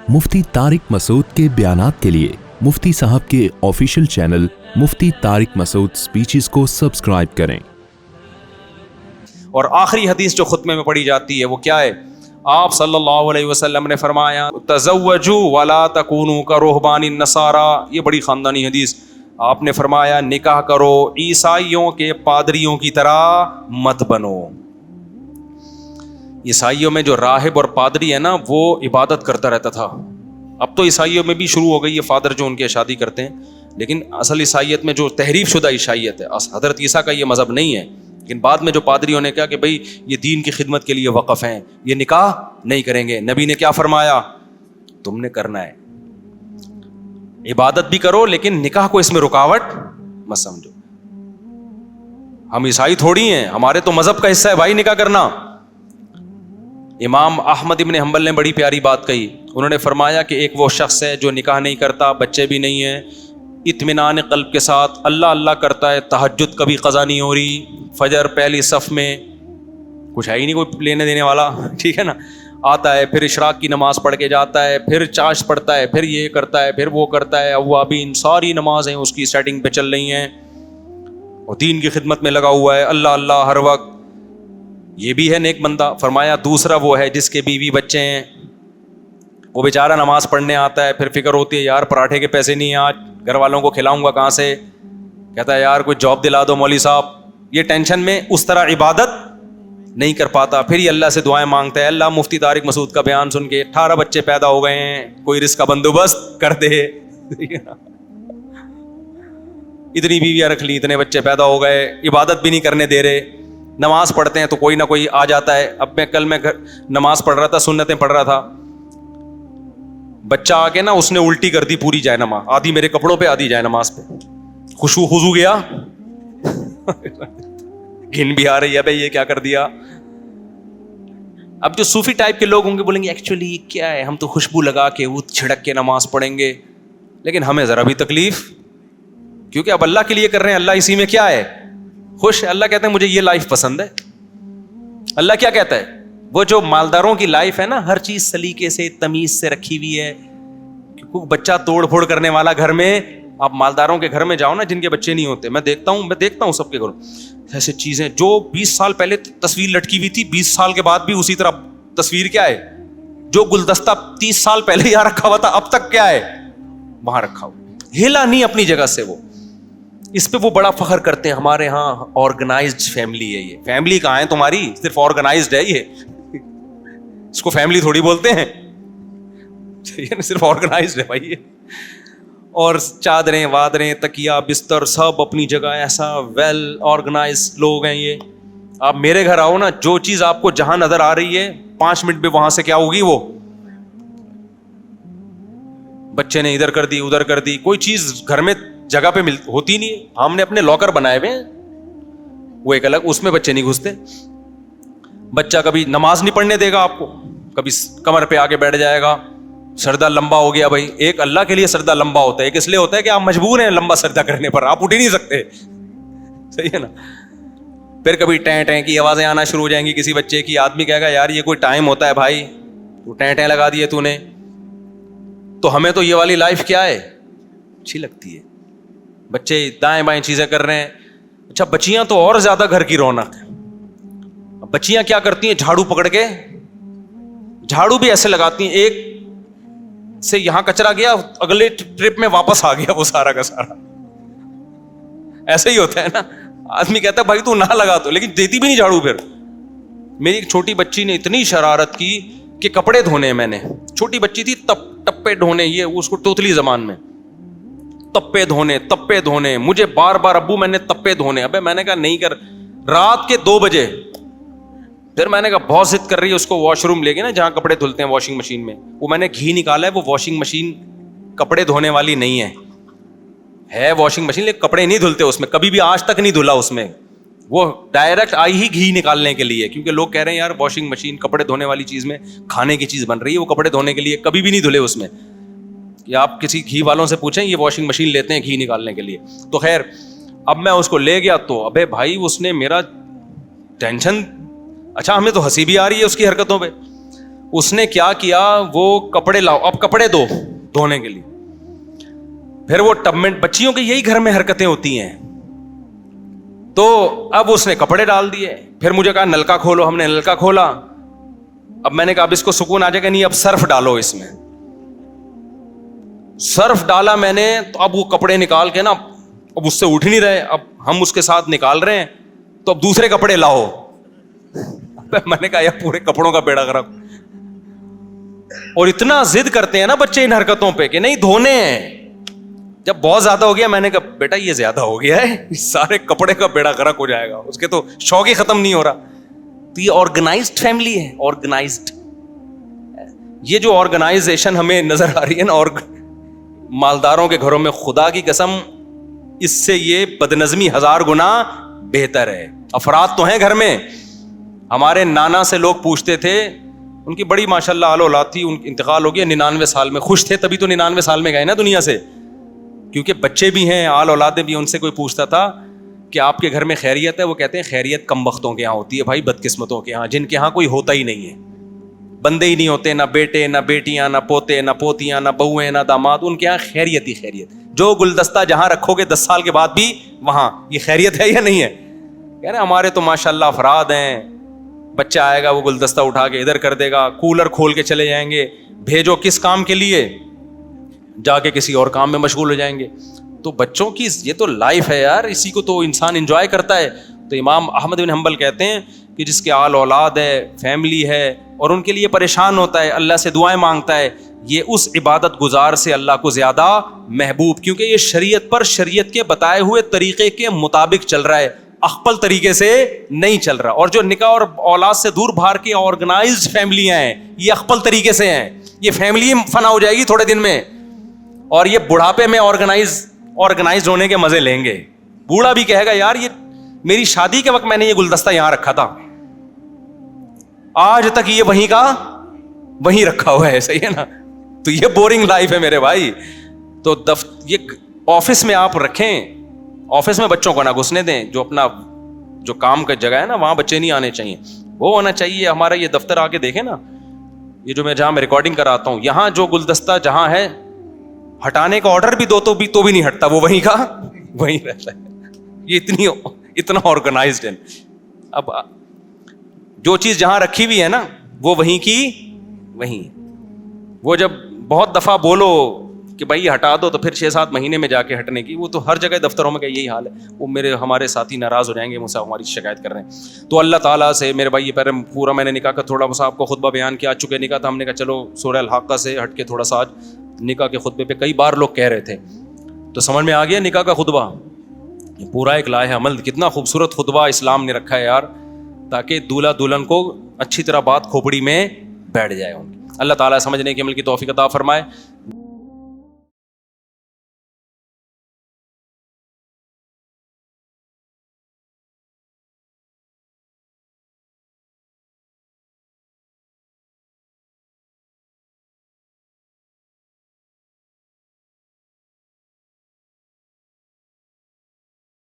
मुफ्ती तारिक मसूद के बयानात के लिए मुफ्ती साहब के ऑफिशियल चैनल मुफ्ती तारिक मसूद स्पीचेस को सब्सक्राइब करें। और आखिरी हदीस जो खुतबे में पढ़ी जाती है वो क्या है? आप सल्लल्लाहु अलैहि वसल्लम ने फरमाया तज़व्वजू वला तकूनू का रुहबानी नसारा। ये बड़ी ख़ानदानी हदीस। आपने फरमाया निकाह करो, ईसाइयों के पादरियों की तरह मत बनो। ईसाइयों में जो राहिब और पादरी है ना, वो इबादत करता रहता था। अब तो ईसाइयों में भी शुरू हो गई है फादर जो उनके शादी करते हैं, लेकिन असल ईसाइयत में जो तहरीफ शुदा ईसाइयत है, हज़रत ईसा का ये मज़हब नहीं है। लेकिन बाद में जो पादरियों ने कहा कि भाई ये दीन की खिदमत के लिए वक़फ़ हैं, ये निकाह नहीं करेंगे। नबी ने क्या फरमाया? तुमने करना है, इबादत भी करो, लेकिन निकाह को इसमें रुकावट मत समझो। हम ईसाई थोड़ी हैं, हमारे तो मज़हब का हिस्सा है भाई निकाह करना। इमाम अहमद इब्न हंबल ने बड़ी प्यारी बात कही। उन्होंने फरमाया कि एक वो शख्स है जो निकाह नहीं करता, बच्चे भी नहीं हैं, इत्मीनान क़ल्ब के साथ अल्लाह अल्लाह करता है, तहज्जुद कभी क़ज़ा नहीं हो रही, फजर पहली सफ़ में कुछ है ही नहीं कोई लेने देने वाला, ठीक है ना, आता है, फिर इशराक की नमाज़ पढ़ के जाता है, फिर चाश पढ़ता है, फिर ये करता है, फिर वो करता है। अव्वाबीन सारी नमाज़ें उसकी सेटिंग पे चल रही हैं और दीन की खिदमत में लगा हुआ है, अल्लाह अल्लाह हर वक्त। ये भी है नेक बंदा। फरमाया दूसरा वो है जिसके बीवी बच्चे हैं, वो बेचारा नमाज पढ़ने आता है, फिर फिक्र होती है यार पराठे के पैसे नहीं हैं, आज घर वालों को खिलाऊंगा कहाँ से। कहता है यार कोई जॉब दिला दो मौली साहब। ये टेंशन में उस तरह इबादत नहीं कर पाता। फिर ये अल्लाह से दुआएं मांगता है, अल्लाह मुफ्ती तारिक मसूद का बयान सुन के 18 बच्चे पैदा हो गए हैं, कोई रिस्क का बंदोबस्त कर दे। इतनी बीवियां रख ली, इतने बच्चे पैदा हो गए, इबादत भी नहीं करने दे रहे। नमाज पढ़ते हैं तो कोई ना कोई आ जाता है। अब कल मैं घर नमाज पढ़ रहा था, सुन्नतें पढ़ रहा था, बच्चा आके ना उसने उल्टी कर दी पूरी जाए नमाज, आधी मेरे कपड़ों पे आधी जाए नमाज पे। खुशू गया घिन भी आ रही है भाई ये क्या कर दिया। अब जो सूफी टाइप के लोग होंगे बोलेंगे एक्चुअली क्या है, हम तो खुशबू लगा के ऊद छिड़क के नमाज पढ़ेंगे, लेकिन हमें जरा भी तकलीफ, क्योंकि अब अल्लाह के लिए कर रहे हैं, अल्लाह इसी में क्या है खुश है। अल्लाह कहते हैं मुझे ये लाइफ पसंद है। अल्लाह क्या कहता है? वो जो मालदारों की लाइफ है ना, हर चीज सलीके से तमीज से रखी हुई है, क्योंकि बच्चा तोड़ फोड़ करने वाला घर में, आप मालदारों के घर में जाओ ना जिनके बच्चे नहीं होते, मैं देखता हूँ सबके घरों ऐसे चीजें। जो 20 साल पहले तस्वीर लटकी हुई थी, 20 साल के बाद भी उसी तरह तस्वीर क्या है? जो गुलदस्ता 30 साल पहले यहाँ रखा हुआ था अब तक क्या है वहां रखा हुआ, हिला नहीं अपनी जगह से। वो इस पे वो बड़ा फख्र करते हैं, हमारे यहाँ ऑर्गेनाइज्ड फैमिली है। ये फैमिली कहाँ है तुम्हारी? सिर्फ ऑर्गेनाइज्ड है ये, इसको फैमिली थोड़ी बोलते हैं, ये सिर्फ ऑर्गेनाइज्ड है भाई ये। और चादरें वादरें तकिया बिस्तर सब अपनी जगह, ऐसा वेल ऑर्गेनाइज्ड लोग हैं ये। आप मेरे घर आओ ना, जो चीज आपको जहां नजर आ रही है 5 मिनट में वहां से क्या होगी, वो बच्चे ने इधर कर दी उधर कर दी, कोई चीज घर में जगह पे होती नहीं है। हमने अपने लॉकर बनाए हुए हैं, वो एक अलग, उसमें बच्चे नहीं घुसते। बच्चा कभी नमाज नहीं पढ़ने देगा आपको, कभी कमर पे आके बैठ जाएगा, सरदा लंबा हो गया। भाई एक अल्लाह के लिए सरदा लंबा होता है, एक इसलिए होता है कि आप मजबूर हैं लंबा सरदा करने पर, आप उठ ही नहीं सकते, सही है ना। फिर कभी टैं टैं की आवाजें आना शुरू हो जाएंगी किसी बच्चे की, आदमी कहेगा यार ये कोई टाइम होता है भाई, तू टैं टैं लगा दिए तूने। तो हमें तो ये वाली लाइफ क्या है अच्छी लगती है, बच्चे दाएं बाएं चीजें कर रहे हैं। अच्छा बच्चियां तो और ज्यादा घर की रौनक है। बच्चियां क्या करती हैं, झाड़ू पकड़ के, झाड़ू भी ऐसे लगाती हैं, एक से यहां कचरा गया अगले ट्रिप में वापस आ गया वो सारा का सारा। ऐसे ही होता है ना, आदमी कहता है भाई तू ना लगा तो, लेकिन देती भी नहीं झाड़ू। फिर मेरी एक छोटी बच्ची ने इतनी शरारत की कि कपड़े धोने, मैंने छोटी बच्ची थी, टप्पे धोने, ये उसको तोतली जबान में तप्पे धोने, मुझे बार बार अब्बू मैंने तप्पे धोने। अबे मैंने कहा नहीं कर, रात के 2 बजे। फिर मैंने कहा बहुत जिद कर रही है, उसको वॉशरूम ले गए ना जहां कपड़े धुलते हैं वॉशिंग मशीन में, वो मैंने घी निकाला है, वो वॉशिंग मशीन कपड़े धोने वाली नहीं है वॉशिंग मशीन, लेकिन कपड़े नहीं धुलते उसमें, कभी भी आज तक नहीं धुला उसमें, वो डायरेक्ट आई ही घी निकालने के लिए। क्योंकि लोग कह रहे हैं यार वॉशिंग मशीन कपड़े धोने वाली चीज में खाने की चीज बन रही है, वो कपड़े धोने के लिए, कभी भी नहीं धुले उसमें। या आप किसी घी वालों से पूछें, ये वॉशिंग मशीन लेते हैं घी निकालने के लिए। तो खैर अब मैं उसको ले गया तो अबे भाई उसने मेरा टेंशन, अच्छा हमें तो हंसी भी आ रही है उसकी हरकतों पे, اس نے کیا کیا, وہ کپڑے لاؤ, اب کپڑے دو دھونے کے لیے. پھر وہ ٹب میں, بچیوں کی یہی گھر میں حرکتیں ہوتی ہیں, تو اب اس نے کپڑے ڈال دیے. پھر مجھے کہا نلکا کھولو, ہم نے نلکا کھولا. اب میں نے کہا اب اس کو سکون آ جائے گا, نہیں اب سرف ڈالو اس میں. سرف ڈالا میں نے, تو اب وہ کپڑے نکال کے نا, اب اس سے اٹھ نہیں رہے, اب ہم اس کے ساتھ نکال رہے ہیں, تو اب دوسرے کپڑے لاؤ. میں نے کہا یار پورے کپڑوں کا بیڑا غرق. اور اتنا ضد کرتے ہیں نا بچے ان حرکتوں پہ کہ نہیں دھونے ہیں. جب بہت زیادہ ہو گیا میں نے کہا بیٹا یہ زیادہ ہو گیا ہے, سارے کپڑے کا بیڑا غرق ہو جائے گا, اس کے تو شوق ہی ختم نہیں ہو رہا. تو یہ آرگنائزڈ فیملی ہے, آرگنائزڈ. یہ جو آرگنائزیشن ہمیں نظر آ رہی ہے نا, اور مالداروں کے گھروں میں, خدا کی قسم اس سے یہ بدنظمی 1000 گنا بہتر ہے. افراد تو ہیں گھر میں. ہمارے نانا سے لوگ پوچھتے تھے, ان کی بڑی ماشاءاللہ آل اولاد تھی, ان انتقال ہو گیا 99 سال میں. خوش تھے تبھی تو 99 سال میں گئے نا دنیا سے, کیونکہ بچے بھی ہیں, آل اولادیں بھی. ان سے کوئی پوچھتا تھا کہ آپ کے گھر میں خیریت ہے, وہ کہتے ہیں خیریت کم بختوں کے یہاں ہوتی ہے بھائی, بدقسمتوں کے یہاں, جن کے یہاں کوئی ہوتا ہی نہیں ہے, بندے ہی نہیں ہوتے, نہ بیٹے نہ بیٹیاں نہ پوتے نہ پوتیاں نہ بہویں نہ داماد, ان کے یہاں خیریت ہی خیریت. جو گلدستہ جہاں رکھو گے 10 سال کے بعد بھی وہاں, یہ خیریت ہے یا نہیں ہے؟ کہہ رہے ہمارے تو ماشاءاللہ افراد ہیں, بچہ آئے گا وہ گلدستہ اٹھا کے ادھر کر دے گا, کولر کھول کے چلے جائیں گے, بھیجو کس کام کے لیے, جا کے کسی اور کام میں مشغول ہو جائیں گے. تو بچوں کی یہ تو لائف ہے یار, اسی کو تو انسان انجوائے کرتا ہے. تو امام احمد بن حنبل کہتے ہیں کہ جس کے آل اولاد ہے, فیملی ہے, اور ان کے لیے پریشان ہوتا ہے, اللہ سے دعائیں مانگتا ہے, یہ اس عبادت گزار سے اللہ کو زیادہ محبوب, کیونکہ یہ شریعت پر, شریعت کے بتائے ہوئے طریقے کے مطابق چل رہا ہے, اخپل طریقے سے نہیں چل رہا. اور جو نکاح اور اولاد سے دور بھار کی آرگنائزڈ فیملیاں ہیں, یہ اخپل طریقے سے ہیں. یہ فیملی فنا ہو جائے گی تھوڑے دن میں, اور یہ بڑھاپے میں آرگنائزڈ ہونے کے مزے لیں گے. بوڑھا بھی کہے گا یار یہ میری شادی کے وقت میں نے یہ گلدستہ یہاں رکھا تھا, آج تک یہ وہیں کا وہیں رکھا ہوا ہے, صحیح ہے نا. تو یہ بورنگ لائف ہے میرے بھائی. تو یہ آفس میں آپ رکھیں, آفس میں بچوں کو نہ گھسنے دیں. جو اپنا جو کام کا جگہ ہے نا, وہاں بچے نہیں آنے چاہیے, وہ ہونا چاہیے. ہمارا یہ دفتر آ کے دیکھیں نا, یہ جو میں جہاں میں ریکارڈنگ کراتا ہوں, یہاں جو گلدستہ جہاں ہے, ہٹانے کا آرڈر بھی دو تو بھی نہیں ہٹتا, وہ وہیں کا وہیں رہتا ہے. یہ اتنا آرگنائزڈ ہے. اب جو چیز جہاں رکھی ہوئی ہے نا, وہ وہیں کی وہیں. وہ جب بہت دفعہ بولو کہ بھائی ہٹا دو, تو پھر 6-7 مہینے میں جا کے ہٹنے کی, وہ تو ہر جگہ دفتروں میں کا یہی حال ہے. وہ ہمارے ساتھی ناراض ہو جائیں گے مجھ سے, ہماری شکایت کر رہے ہیں. تو اللہ تعالیٰ سے میرے بھائی, یہ پہلے پورا میں نے نکاح کا تھوڑا سا آپ کو خطبہ بیان کیا, چکے نکاح تھا, ہم نے کہا چلو سورہ الحاقہ سے ہٹ کے تھوڑا سا آج نکاح کے خطبے پہ, کئی بار لوگ کہہ رہے تھے, تو سمجھ میں آ گیا نکاح کا خطبہ. یہ پورا ایک لائحہ عمل, کتنا خوبصورت خطبہ اسلام نے رکھا ہے یار, تاکہ دولہا دلہن کو اچھی طرح بات کھوپڑی میں بیٹھ جائے. اللہ تعالیٰ سمجھنے کی عمل کی توفیق عطا فرمائے.